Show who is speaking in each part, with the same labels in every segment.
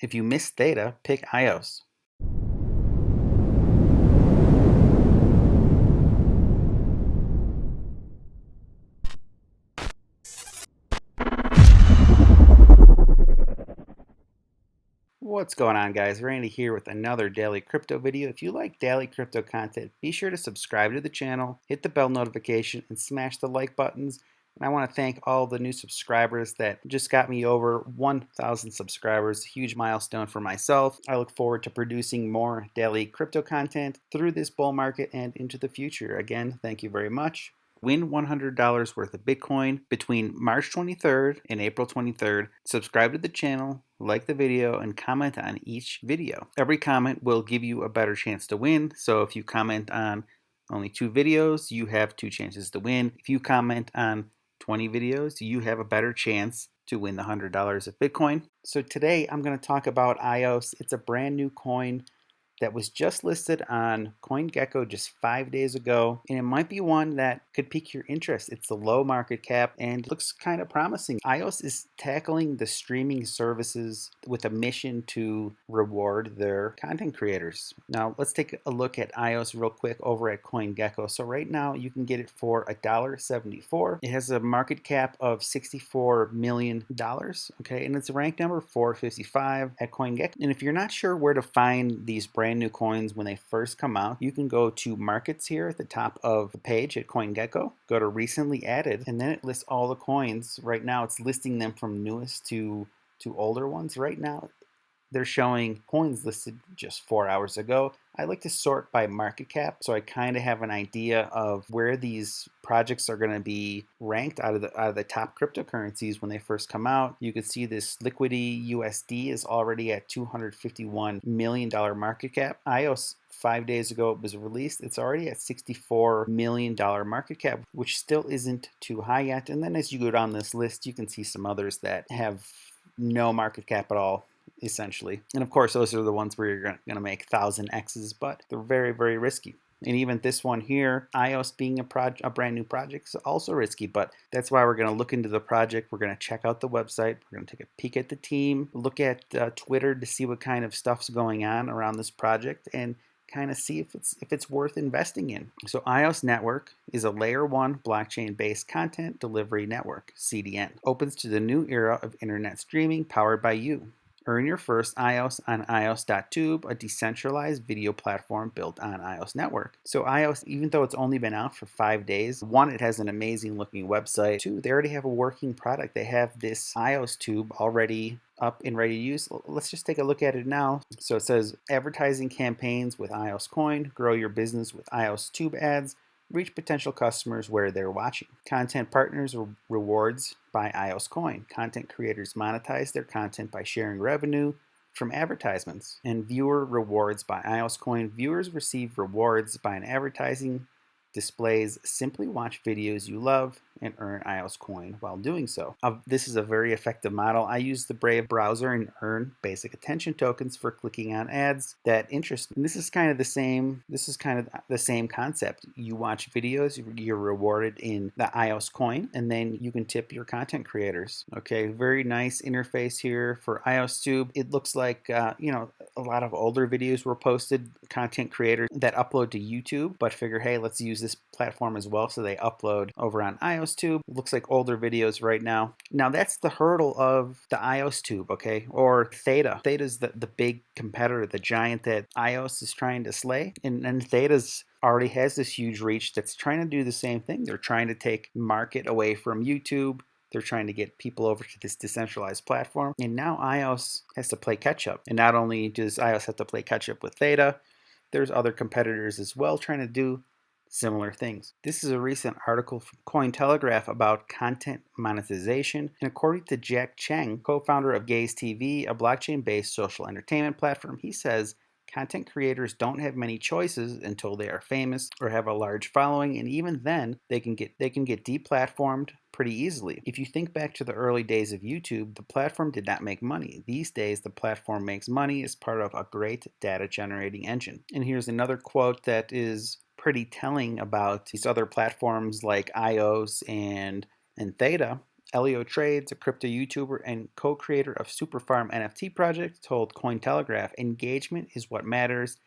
Speaker 1: If you miss Theta, pick iOS. What's going on, guys? Randy here with another daily crypto video. If you like daily crypto content, be sure to subscribe to the channel, hit the bell notification, and smash the like buttons. And I want to thank all the new subscribers that just got me over 1,000 subscribers, a huge milestone for myself. I look forward to producing more daily crypto content through this bull market and into the future. Again, thank you very much. Win $100 worth of Bitcoin between March 23rd and April 23rd. Subscribe to the channel, like the video, and comment on each video. Every comment will give you a better chance to win. So if you comment on only 2 videos, you have 2 chances to win. If you comment on 20 videos, you have a better chance to win the $100 of Bitcoin. So today I'm going to talk about iOS. It's a brand new coin that was just listed on CoinGecko just 5 days ago, and it might be one that could pique your interest. It's a low market cap and looks kind of promising. iOS is tackling the streaming services with a mission to reward their content creators. Now let's take a look at iOS real quick over at CoinGecko. So right now you can get it for $1.74. It has a market cap of $64 million, okay, and it's ranked number 455 at CoinGecko. And if you're not sure where to find these brand new coins when they first come out, you can go to markets here at the top of the page at CoinGecko, go to recently added, and then it lists all the coins. Right now it's listing them from newest to older ones. Right now they're showing coins listed just 4 hours ago. I like to sort by market cap, so I kind of have an idea of where these projects are going to be ranked out of the top cryptocurrencies when they first come out. You can see this Liquidity USD is already at $251 million market cap. iOS 5 days ago it was released. It's already at $64 million market cap, which still isn't too high yet. And then as you go down this list, you can see some others that have no market cap at all, essentially. And of course, those are the ones where you're going to make 1,000 X's, but they're very, very risky. And even this one here, iOS being a brand new project, is also risky, but that's why we're going to look into the project. We're going to check out the website. We're going to take a peek at the team, look at Twitter to see what kind of stuff's going on around this project, and kind of see if it's worth investing in. So iOS Network is a layer 1 blockchain-based content delivery network, CDN. Opens to the new era of internet streaming powered by you. Earn your first iOS on iOS.tube, a decentralized video platform built on iOS Network. So iOS, even though it's only been out for 5 days, 1, it has an amazing looking website. 2, they already have a working product. They have this iOS tube already up and ready to use. Let's just take a look at it now. So it says advertising campaigns with iOS Coin, grow your business with iOS tube ads, reach potential customers where they're watching. Content partners rewards by iOS Coin. Content creators monetize their content by sharing revenue from advertisements. And viewer rewards by iOS Coin. Viewers receive rewards by an advertising displays. Simply watch videos you love and earn iOS Coin while doing so. This is a very effective model. I use the Brave browser and earn basic attention tokens for clicking on ads that interest me. And this is kind of the same. This is kind of the same concept. You watch videos, you're rewarded in the iOS Coin, and then you can tip your content creators. Okay, very nice interface here for iOS Tube. It looks like a lot of older videos were posted. Content creators that upload to YouTube, but figure, hey, let's use this platform as well, so they upload over on iOS Tube. It looks like older videos right now. Now that's the hurdle of the iOS Tube, okay, or Theta. Theta's the big competitor, the giant that iOS is trying to slay, and Theta's already has this huge reach that's trying to do the same thing. They're trying to take market away from YouTube. They're trying to get people over to this decentralized platform, and now iOS has to play catch up. And not only does iOS have to play catch up with Theta, there's other competitors as well trying to do similar things. This is a recent article from Cointelegraph about content monetization, and according to Jack Cheng, co-founder of Gaze TV, a blockchain-based social entertainment platform, he says content creators don't have many choices until they are famous or have a large following, and even then they can get deplatformed pretty easily. If you think back to the early days of YouTube, the platform did not make money. These days, the platform makes money as part of a great data generating engine. And here's another quote that is pretty telling about these other platforms like iOS and Theta. Elio Trades, a crypto YouTuber and co-creator of Superfarm NFT project, told Cointelegraph, engagement is what matters,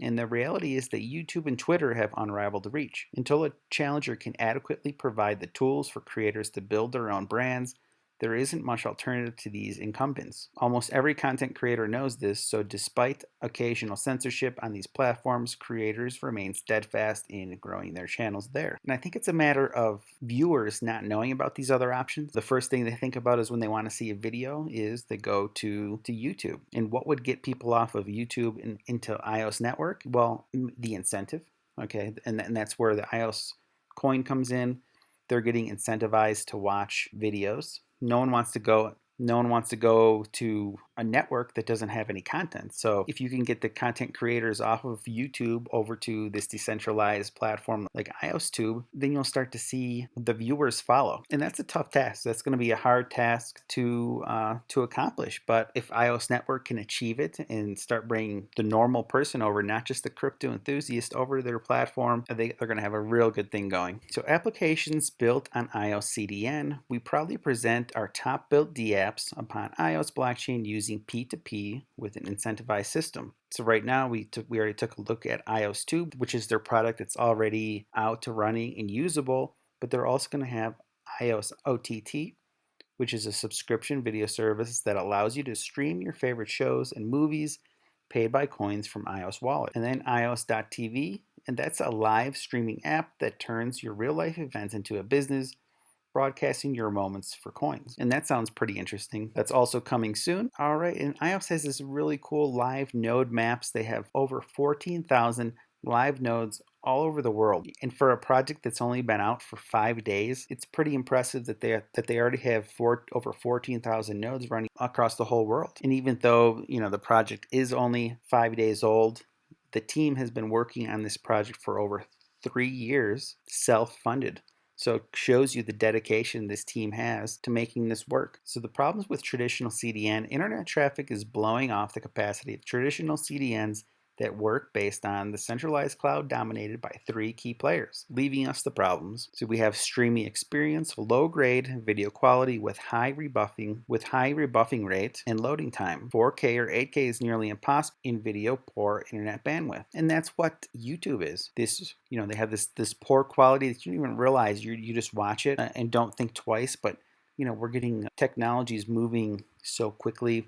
Speaker 1: and the reality is that YouTube and Twitter have unrivaled reach. Until a challenger can adequately provide the tools for creators to build their own brands, there isn't much alternative to these incumbents. Almost every content creator knows this, so despite occasional censorship on these platforms, creators remain steadfast in growing their channels there. And I think it's a matter of viewers not knowing about these other options. The first thing they think about is when they want to see a video is they go to YouTube. And what would get people off of YouTube and into iOS network? Well, the incentive, okay? And that's where the iOS coin comes in. They're getting incentivized to watch videos. No one wants to go to a network that doesn't have any content. So if you can get the content creators off of YouTube over to this decentralized platform like iOSTube, then you'll start to see the viewers follow. And that's a tough task. That's going to be a hard task to accomplish. But if iOS Network can achieve it and start bringing the normal person over, not just the crypto enthusiast, over to their platform, they're going to have a real good thing going. So applications built on iOS CDN, we proudly present our top built dApps upon iOS blockchain using P2P with an incentivized system. So right now we already took a look at iOSTube, which is their product that's already out to running and usable, but they're also going to have iOS OTT, which is a subscription video service that allows you to stream your favorite shows and movies paid by coins from iOS Wallet. And then iOS.tv, and that's a live streaming app that turns your real life events into a business, broadcasting your moments for coins. And that sounds pretty interesting. That's also coming soon. All right, and iOS has this really cool live node maps. They have over 14,000 live nodes all over the world. And for a project that's only been out for 5 days, it's pretty impressive that they already have over 14,000 nodes running across the whole world. And even though, the project is only 5 days old, the team has been working on this project for over 3 years, self-funded. So it shows you the dedication this team has to making this work. So the problems with traditional CDN, internet traffic is blowing off the capacity of traditional CDNs that work based on the centralized cloud dominated by 3 key players, leaving us the problems. So we have streaming experience, low grade video quality with high rebuffing rate and loading time. 4K or 8K is nearly impossible in video, poor internet bandwidth. And that's what YouTube is. They have this poor quality that you don't even realize. You just watch it and don't think twice, but we're getting technologies moving so quickly.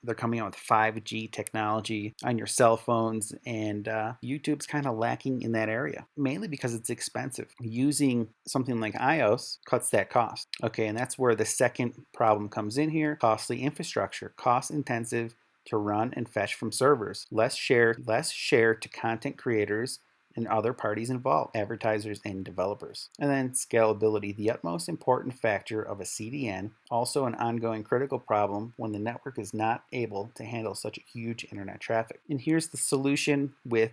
Speaker 1: They're coming out with 5G technology on your cell phones, and YouTube's kind of lacking in that area, mainly because it's expensive. Using something like iOS cuts that cost. Okay, and that's where the second problem comes in here. Costly infrastructure, cost intensive to run and fetch from servers. Less share to content creators and other parties involved, advertisers and developers. And then scalability, the utmost important factor of a CDN, also an ongoing critical problem when the network is not able to handle such a huge internet traffic. And here's the solution with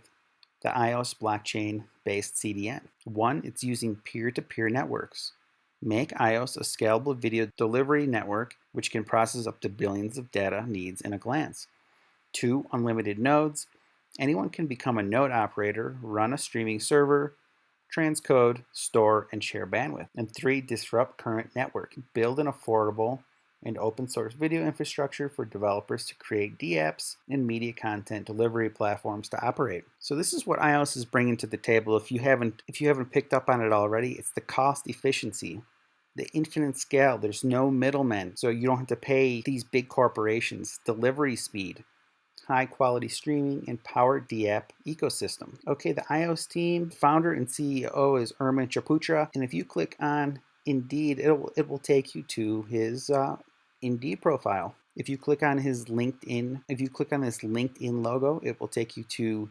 Speaker 1: the iOS blockchain-based CDN. 1, it's using peer-to-peer networks. Make iOS a scalable video delivery network which can process up to billions of data needs in a glance. 2, unlimited nodes. Anyone can become a node operator, run a streaming server, transcode, store, and share bandwidth. And 3, disrupt current network. Build an affordable and open source video infrastructure for developers to create dApps and media content delivery platforms to operate. So this is what iOS is bringing to the table. If you haven't picked up on it already, it's the cost efficiency, the infinite scale. There's no middlemen, so you don't have to pay these big corporations. Delivery speed, high quality streaming, and powered dApp ecosystem. Okay, the iOS team, founder and CEO is Urman Chaputra, and if you click on Indeed, it will take you to his Indeed profile. If you click on his LinkedIn, if you click on this LinkedIn logo, it will take you to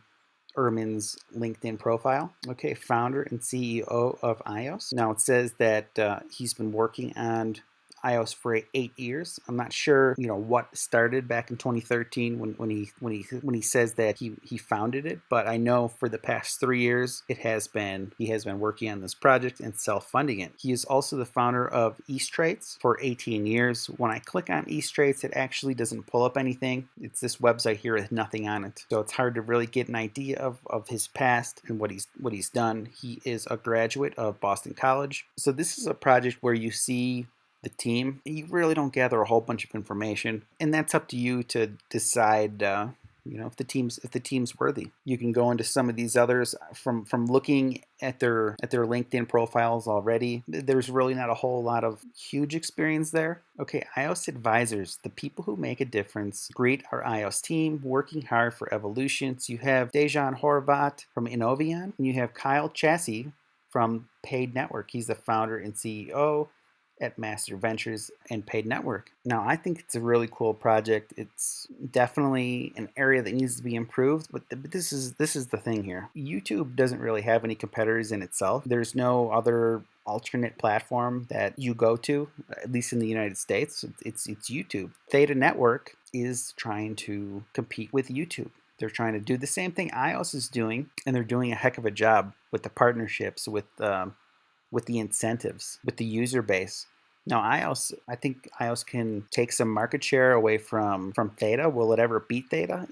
Speaker 1: Urman's LinkedIn profile. Okay, founder and CEO of iOS. Now it says that he's been working on iOS for 8 years. I'm not sure, what started back in 2013 when he says that he founded it, but I know for the past 3 years he has been working on this project and self-funding it. He is also the founder of Eastrates for 18 years. When I click on Eastrates, it actually doesn't pull up anything. It's this website here with nothing on it, so it's hard to really get an idea of his past and what he's done. He is a graduate of Boston College. So this is a project where you see the team, you really don't gather a whole bunch of information, and that's up to you to decide. If the team's worthy. You can go into some of these others from looking at their LinkedIn profiles already. There's really not a whole lot of huge experience there. Okay, iOS advisors, the people who make a difference. Great our iOS team, working hard for evolution. So you have Dejan Horvat from Innovion, and you have Kyle Chassis from Paid Network. He's the founder and CEO at Master Ventures and Paid Network. Now, I think it's a really cool project. It's definitely an area that needs to be improved, but this is the thing here. YouTube doesn't really have any competitors in itself. There's no other alternate platform that you go to, at least in the United States. It's YouTube. Theta Network is trying to compete with YouTube. They're trying to do the same thing iOS is doing, and they're doing a heck of a job with the partnerships, with the incentives, with the user base. Now, I think iOS can take some market share away from Theta. Will it ever beat Theta?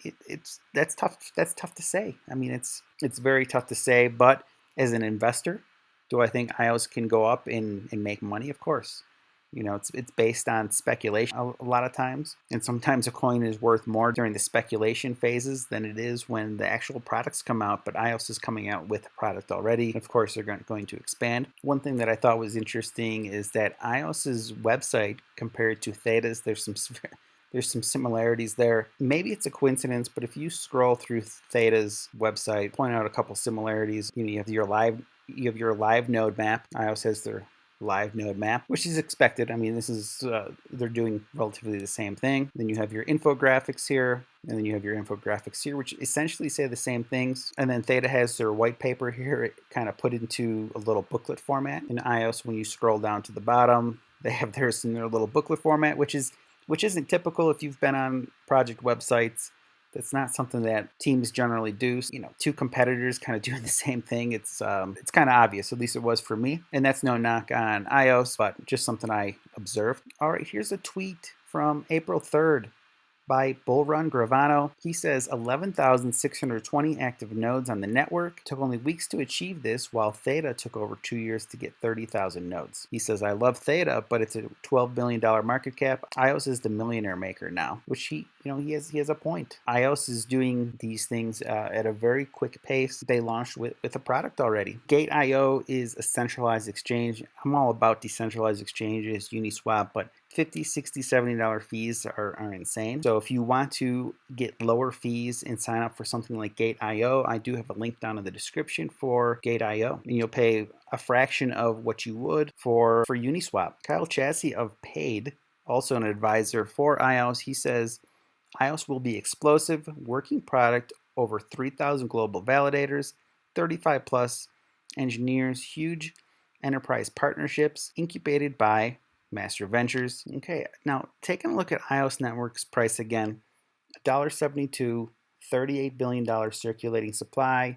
Speaker 1: That's tough. That's tough to say. I mean, it's very tough to say. But as an investor, do I think iOS can go up and make money? Of course. It's based on speculation a lot of times, and sometimes a coin is worth more during the speculation phases than it is when the actual products come out. But iOS is coming out with a product already. Of course, they're going to expand. One thing that I thought was interesting is that iOS's website compared to Theta's, there's some similarities there. Maybe it's a coincidence, but if you scroll through Theta's website, point out a couple similarities. You have your live node map. iOS has their live node map, which is expected. I mean, this is they're doing relatively the same thing. Then you have your infographics here, and then you have your infographics here, which essentially say the same things. And then Theta has their white paper here, it kind of put into a little booklet format. In iOS, when you scroll down to the bottom, they have theirs in their little booklet format, which isn't typical if you've been on project websites. That's not something that teams generally do. Two competitors kind of doing the same thing. It's kind of obvious. At least it was for me. And that's no knock on iOS, but just something I observed. All right, here's a tweet from April 3rd by Bullrun Gravano. He says 11,620 active nodes on the network. Took only weeks to achieve this, while Theta took over 2 years to get 30,000 nodes. He says, I love Theta, but it's a $12 billion market cap. iOS is the millionaire maker now, which he has a point. iOS is doing these things at a very quick pace. They launched with a product already. Gate.io is a centralized exchange. I'm all about decentralized exchanges, Uniswap, but $50, $60, $70 fees are insane. So if you want to get lower fees and sign up for something like Gate.io, I do have a link down in the description for Gate.io, and you'll pay a fraction of what you would for Uniswap. Kyle Chassis of Paid, also an advisor for iOS, he says, iOS will be explosive, working product, over 3,000 global validators, 35 plus engineers, huge enterprise partnerships, incubated by Master Ventures. Okay, now taking a look at iOS Network's price again, $1.72, $38 billion circulating supply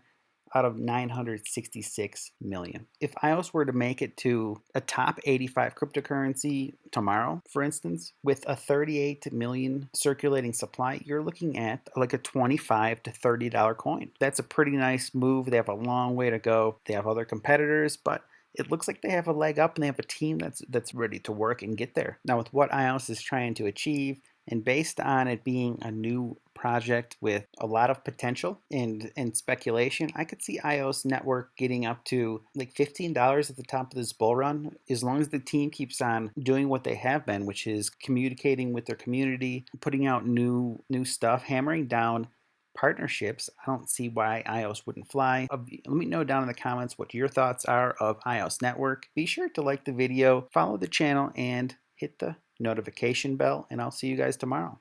Speaker 1: out of 966 million. If iOS were to make it to a top 85 cryptocurrency tomorrow, for instance, with a 38 million circulating supply, you're looking at like a $25 to $30 coin. That's a pretty nice move. They have a long way to go. They have other competitors, but it looks like they have a leg up and they have a team that's ready to work and get there. Now, with what iOS is trying to achieve, and based on it being a new project with a lot of potential and speculation, I could see iOS Network getting up to like $15 at the top of this bull run, as long as the team keeps on doing what they have been, which is communicating with their community, putting out new stuff, hammering down partnerships. I don't see why iOS wouldn't fly. Let me know down in the comments what your thoughts are of iOS Network. Be sure to like the video, follow the channel, and hit the notification bell, and I'll see you guys tomorrow.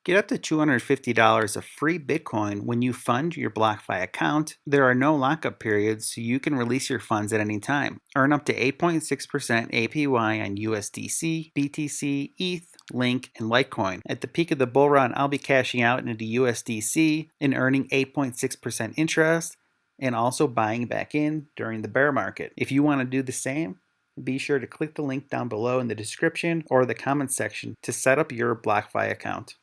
Speaker 1: Get up to $250 of free Bitcoin when you fund your BlockFi account. There are no lockup periods, so you can release your funds at any time. Earn up to 8.6% APY on USDC, BTC, ETH, Link, and Litecoin. At the peak of the bull run, I'll be cashing out into USDC and earning 8.6% interest, and also buying back in during the bear market. If you want to do the same, be sure to click the link down below in the description or the comments section to set up your BlockFi account.